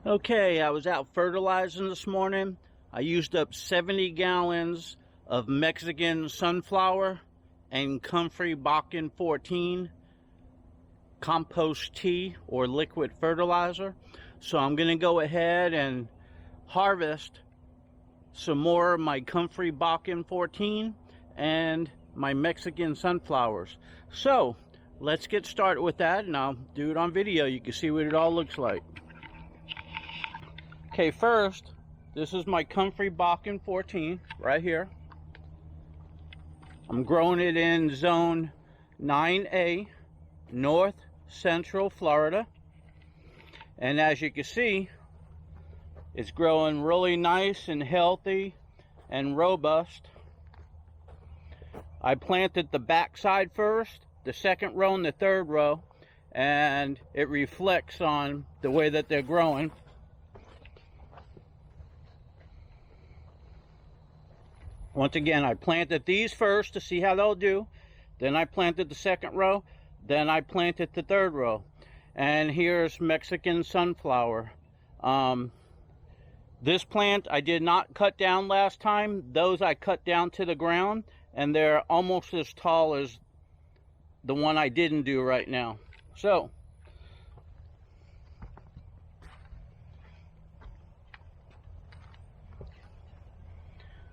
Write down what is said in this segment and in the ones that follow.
Okay, I was out fertilizing this morning. I used up 70 gallons of Mexican sunflower and Comfrey Bocking 14 compost tea or liquid fertilizer. So I'm going to go ahead and harvest some more of my Comfrey Bocking 14 and my Mexican sunflowers. So let's get started with that, and I'll do it on video. You can see what it all looks like. Okay, first, this is my Comfrey Bocking 14 right here. I'm growing it in zone 9A, North Central Florida. And as you can see, it's growing really nice and healthy and robust. I planted the back side first, the second row and the third row, and it reflects on the way that they're growing. Once again, I planted these first to see how they'll do. Then I planted the second row. Then I planted the third row. And here's Mexican sunflower. This plant I did not cut down last time. Those I cut down to the ground. And they're almost as tall as the one I didn't do right now. So,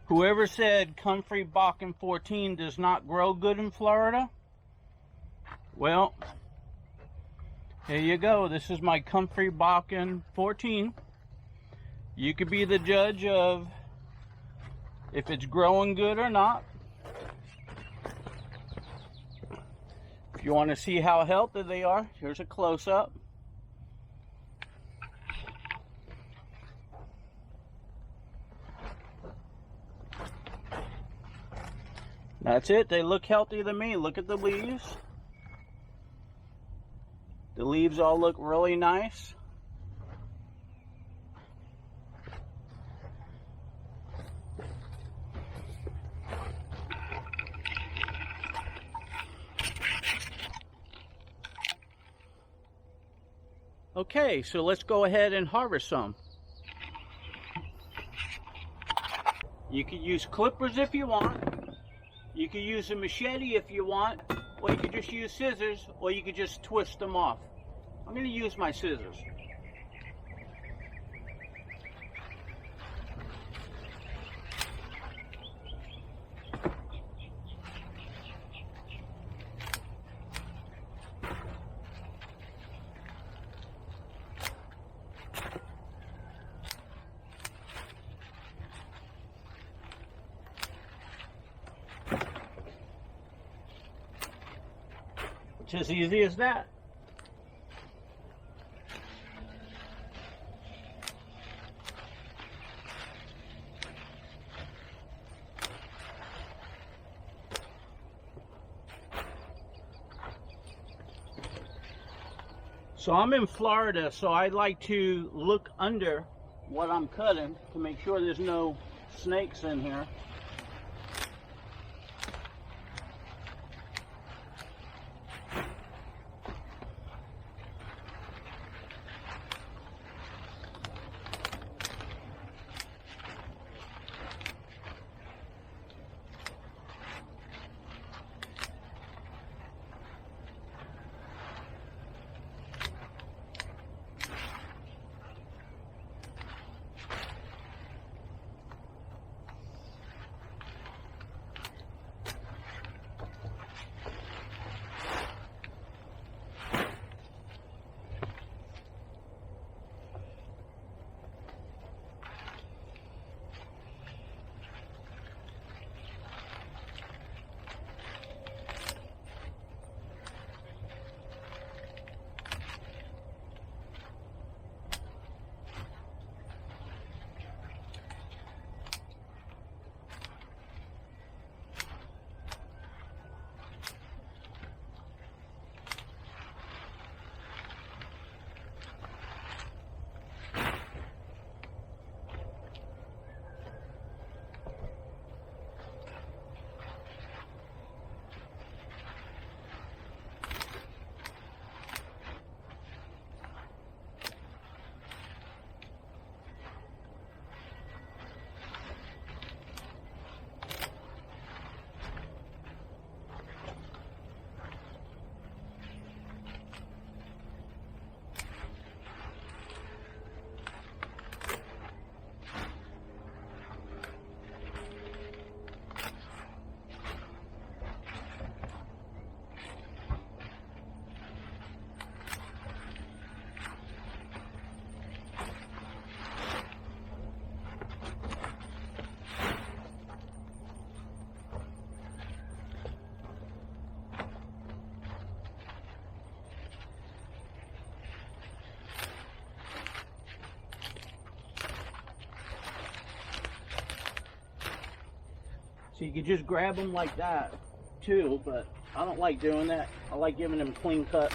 whoever said Comfrey Bocking 14 does not grow good in Florida, well, here you go. This is my Comfrey Bocking 14. You could be the judge of if it's growing good or not. If you want to see how healthy they are, here's a close-up. That's it. They look healthy to me. Look at the leaves. The leaves all look really nice. Okay, so let's go ahead and harvest some. You could use clippers if you want. You could use a machete if you want, or you could just use scissors, or you could just twist them off. I'm going to use my scissors. It's as easy as that. So I'm in Florida, so I like to look under what I'm cutting to make sure there's no snakes in here. So you could just grab them like that too, but I don't like doing that. I like giving them clean cuts.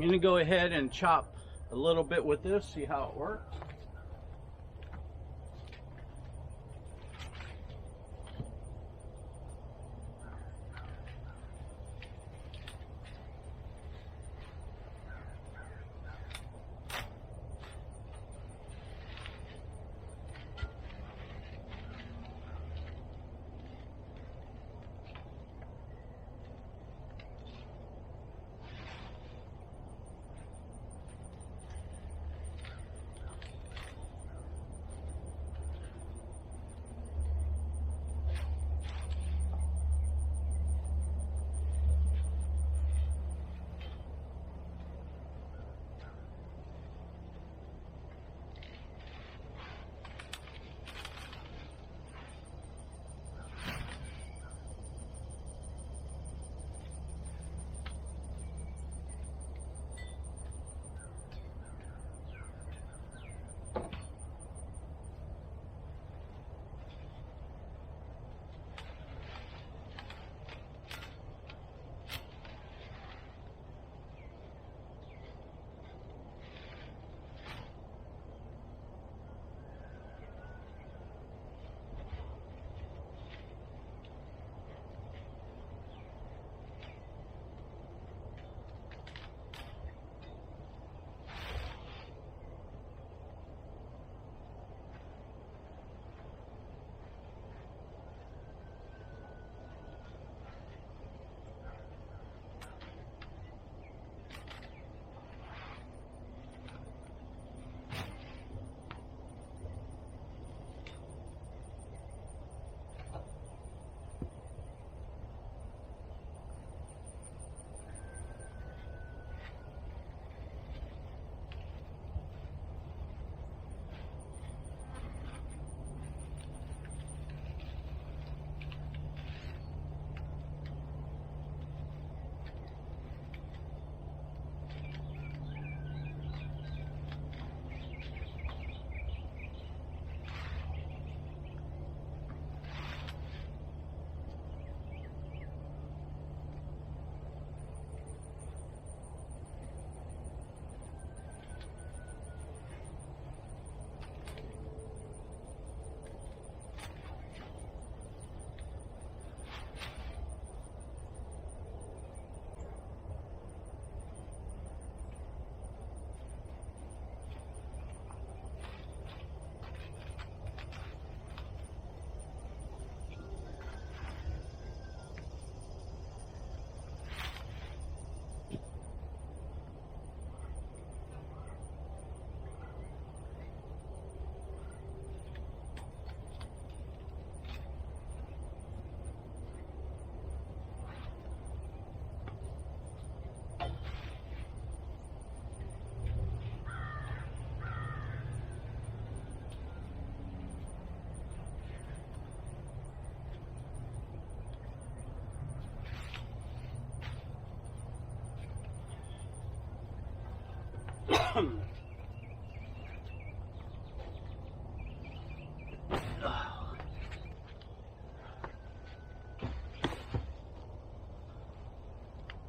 going to go ahead and chop a little bit with this, see how it works.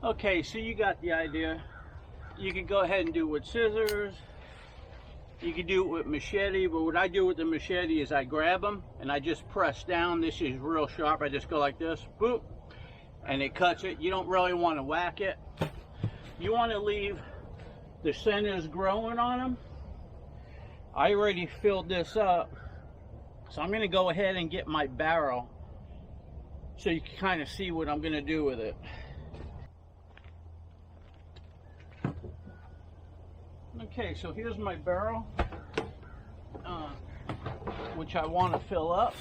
Okay, so you got the idea. You can go ahead and do it with scissors. You can do it with machete, but what I do with the machete is I grab them and I just press down. This is real sharp. I just go like this, boop, and it cuts it. You don't really want to whack it. You want to leave the centers growing on them. I already filled this up, so I'm going to go ahead and get my barrel so you can kind of see what I'm going to do with it. Okay, so here's my barrel, which I want to fill up.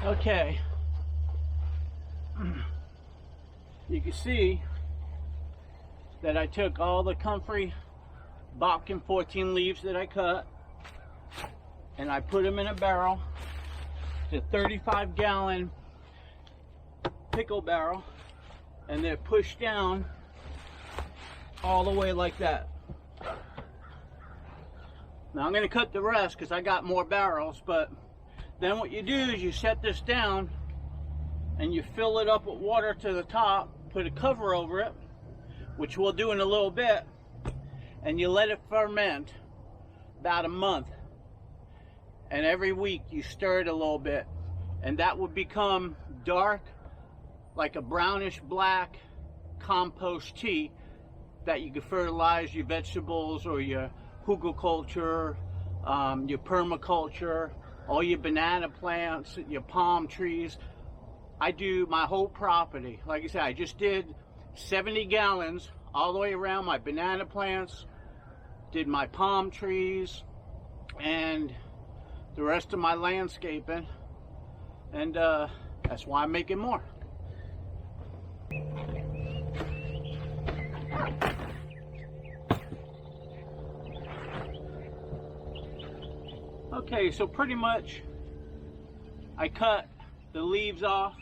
Okay, you can see that I took all the Comfrey Bocking 14 leaves that I cut and I put them in a barrel. It's a 35-gallon pickle barrel, and they're pushed down all the way like that. Now I'm going to cut the rest because I got more barrels, but then what you do is you set this down and you fill it up with water to the top, put a cover over it, which we'll do in a little bit, and you let it ferment about a month. And every week you stir it a little bit, and that will become dark, like a brownish black compost tea that you can fertilize your vegetables or your Hugel culture, your permaculture, all your banana plants, your palm trees. I do my whole property. Like I said, I just did 70 gallons all the way around my banana plants, did my palm trees, and the rest of my landscaping, and that's why I'm making more. Okay, so pretty much I cut the leaves off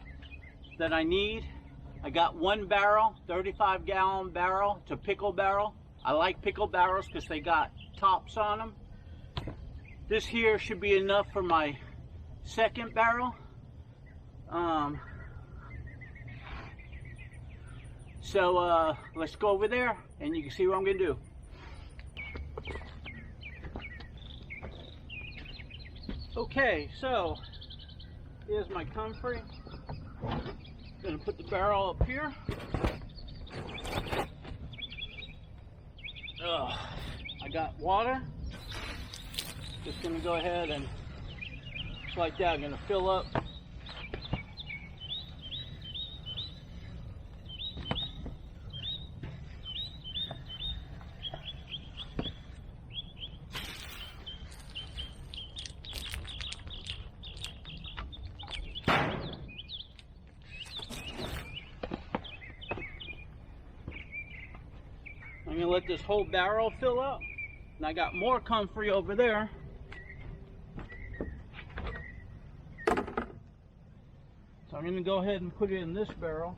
that I need. I got one barrel, 35-gallon barrel. It's a pickle barrel. I like pickle barrels because they got tops on them. This here should be enough for my second barrel. So let's go over there and you can see what I'm gonna do. Okay, so here's my Comfrey. Gonna put the barrel up here. I got water. Just gonna go ahead and just like that, I'm gonna fill up. I'm gonna let this whole barrel fill up, and I got more Comfrey over there. So I'm going to go ahead and put it in this barrel.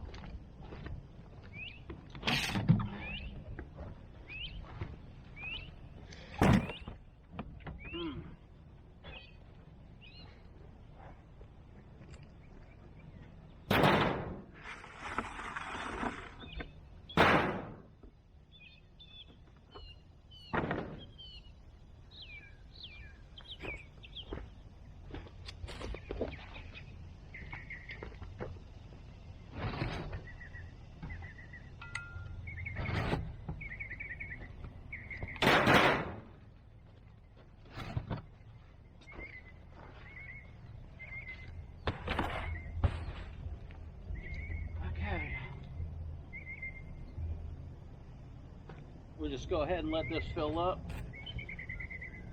We'll just go ahead and let this fill up.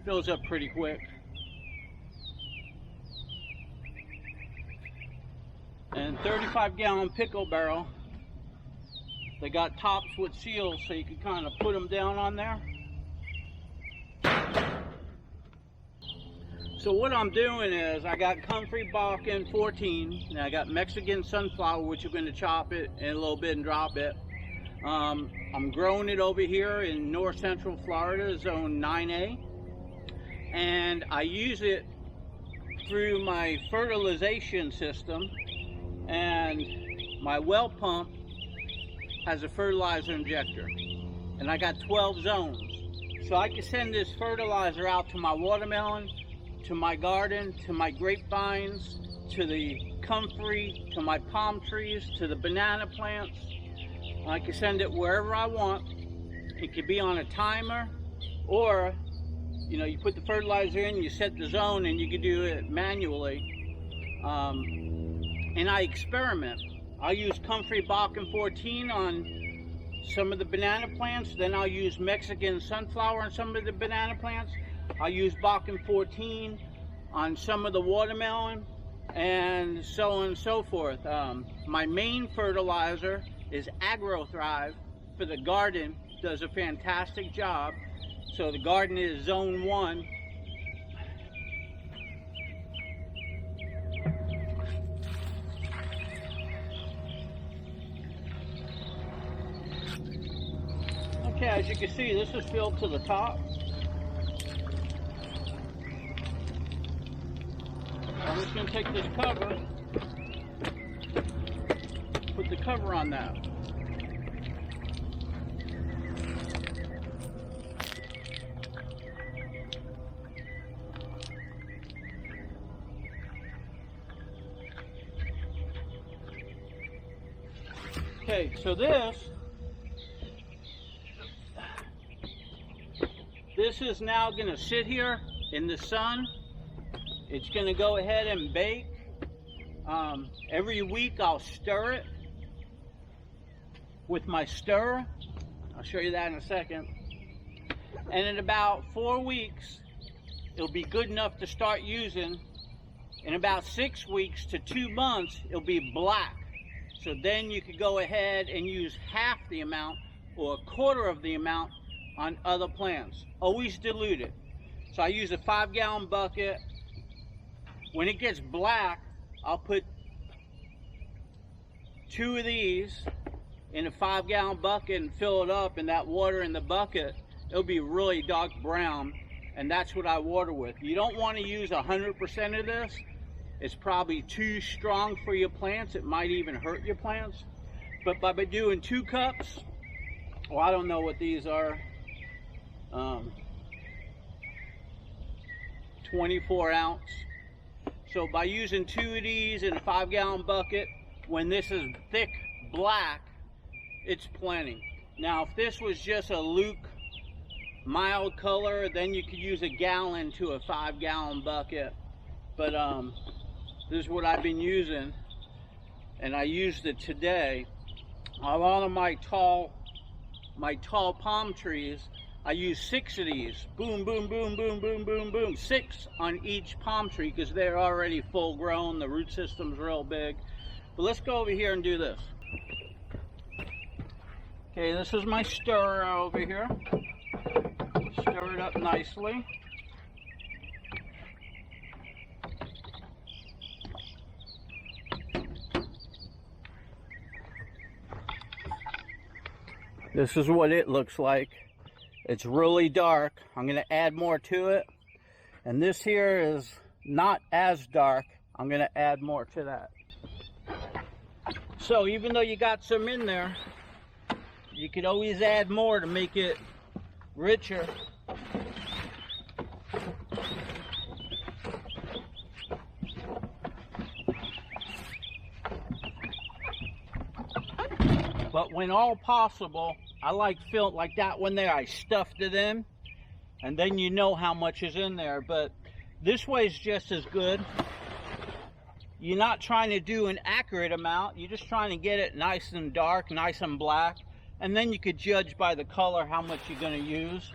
Fills up pretty quick. And 35-gallon pickle barrel. They got tops with seals so you can kind of put them down on there. So what I'm doing is I got Comfrey Bocking 14 and I got Mexican sunflower, which I'm going to chop it in a little bit and drop it. I'm growing it over here in north central Florida, zone 9A, and I use it through my fertilization system, and my well pump has a fertilizer injector, and I got 12 zones, so I can send this fertilizer out to my watermelon, to my garden, to my grapevines, to the Comfrey, to my palm trees, to the banana plants. I can send it wherever I want. It could be on a timer, or you know, you put the fertilizer in, you set the zone, and you can do it manually. And I experiment. I'll use Comfrey Bocking 14 on some of the banana plants, then I'll use Mexican sunflower on some of the banana plants. I'll use Bocking 14 on some of the watermelon, and so on and so forth. My main fertilizer is AgroThrive for the garden. Does a fantastic job. So the garden is zone 1. Okay, as you can see, this is filled to the top. I'm just going to take this cover, put the cover on that. Okay, so this is now going to sit here in the sun. It's going to go ahead and bake. Every week I'll stir it with my stirrer. I'll show you that in a second. And in about 4 weeks, it'll be good enough to start using. In about 6 weeks to 2 months, it'll be black. So then you could go ahead and use half the amount or a quarter of the amount on other plants. Always dilute it. So I use a 5-gallon bucket. When it gets black, I'll put 2 of these in a 5-gallon bucket and fill it up, and that water in the bucket, it'll be really dark brown, and that's what I water with. You don't want to use 100% of this. It's probably too strong for your plants. It might even hurt your plants. But by doing 2 cups, well, I don't know what these are, 24 ounce. So by using 2 of these in a 5-gallon bucket, when this is thick black, it's plenty. Now, if this was just a Luke mild color, then you could use a gallon to a 5-gallon bucket. But this is what I've been using, and I used it today. A lot of my tall palm trees, I use 6 of these. Boom, boom, boom, boom, boom, boom, boom. 6 on each palm tree because they're already full grown. The root system's real big. But let's go over here and do this. Okay, this is my stirrer over here. Stir it up nicely. This is what it looks like. It's really dark. I'm going to add more to it. And this here is not as dark. I'm going to add more to that. So even though you got some in there, you could always add more to make it richer. But when all possible, I like that one there. I stuffed it in, and then you know how much is in there. But this way is just as good. You're not trying to do an accurate amount. You're just trying to get it nice and dark, nice and black. And then you could judge by the color how much you're going to use.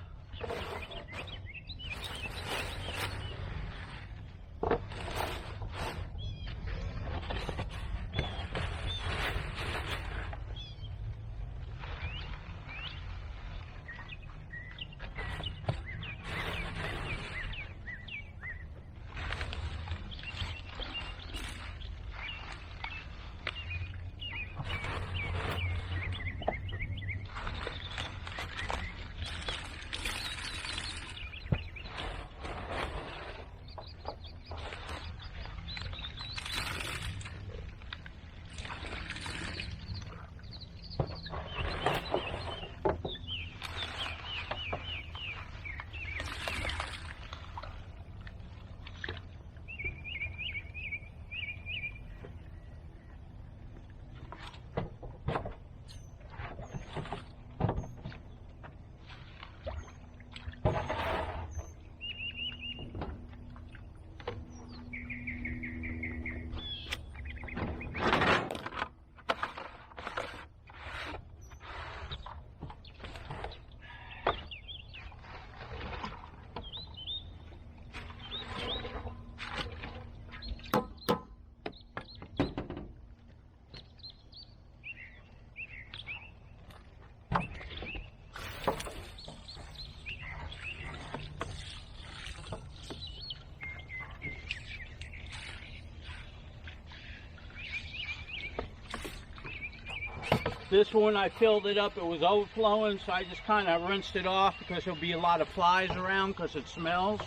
This one I filled it up, it was overflowing, so I just kind of rinsed it off because there'll be a lot of flies around because it smells.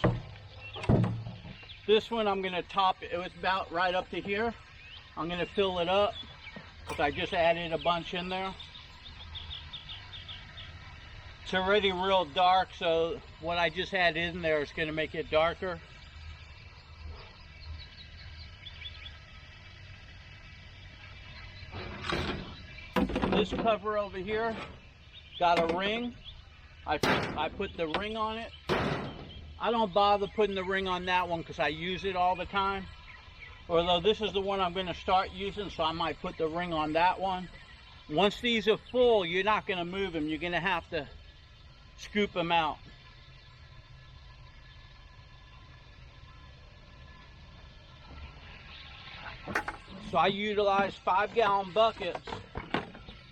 This one I'm going to top it, it was about right up to here. I'm going to fill it up because I just added a bunch in there. It's already real dark, so what I just added in there is going to make it darker. This cover over here got a ring. I put the ring on it. I don't bother putting the ring on that one because I use it all the time. Although this is the one I'm going to start using, so I might put the ring on that one. Once these are full, you're not going to move them. You're going to have to scoop them out. So I utilize 5-gallon buckets,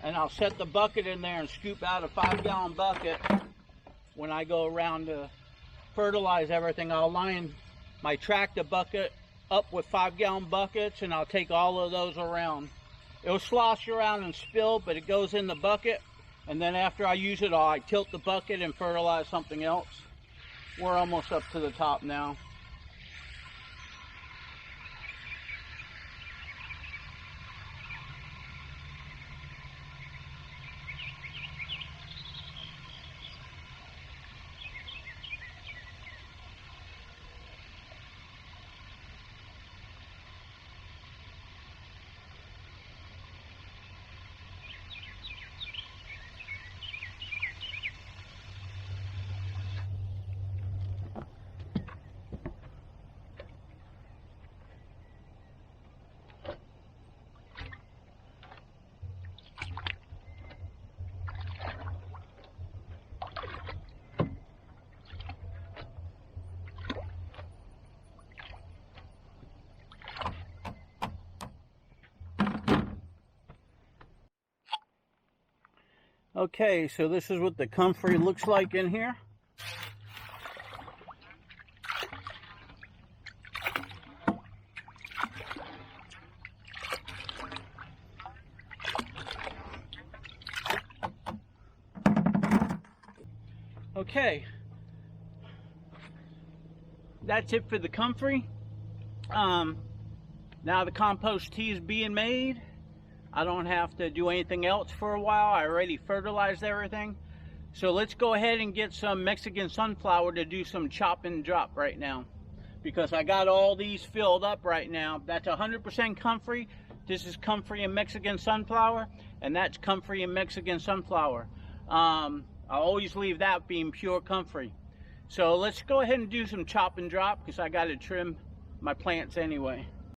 and I'll set the bucket in there and scoop out a 5-gallon bucket. When I go around to fertilize everything, I'll line my tractor bucket up with 5-gallon buckets, and I'll take all of those around. It'll slosh around and spill, but it goes in the bucket, and then after I use it all, I tilt the bucket and fertilize something else. We're almost up to the top now. Okay, so this is what the Comfrey looks like in here. Okay, that's it for the Comfrey. Now the compost tea is being made. I don't have to do anything else for a while. I already fertilized everything. So let's go ahead and get some Mexican sunflower to do some chop and drop right now, because I got all these filled up right now. That's 100% Comfrey. This is Comfrey and Mexican sunflower, and that's Comfrey and Mexican sunflower. I always leave that being pure Comfrey. So let's go ahead and do some chop and drop because I got to trim my plants anyway.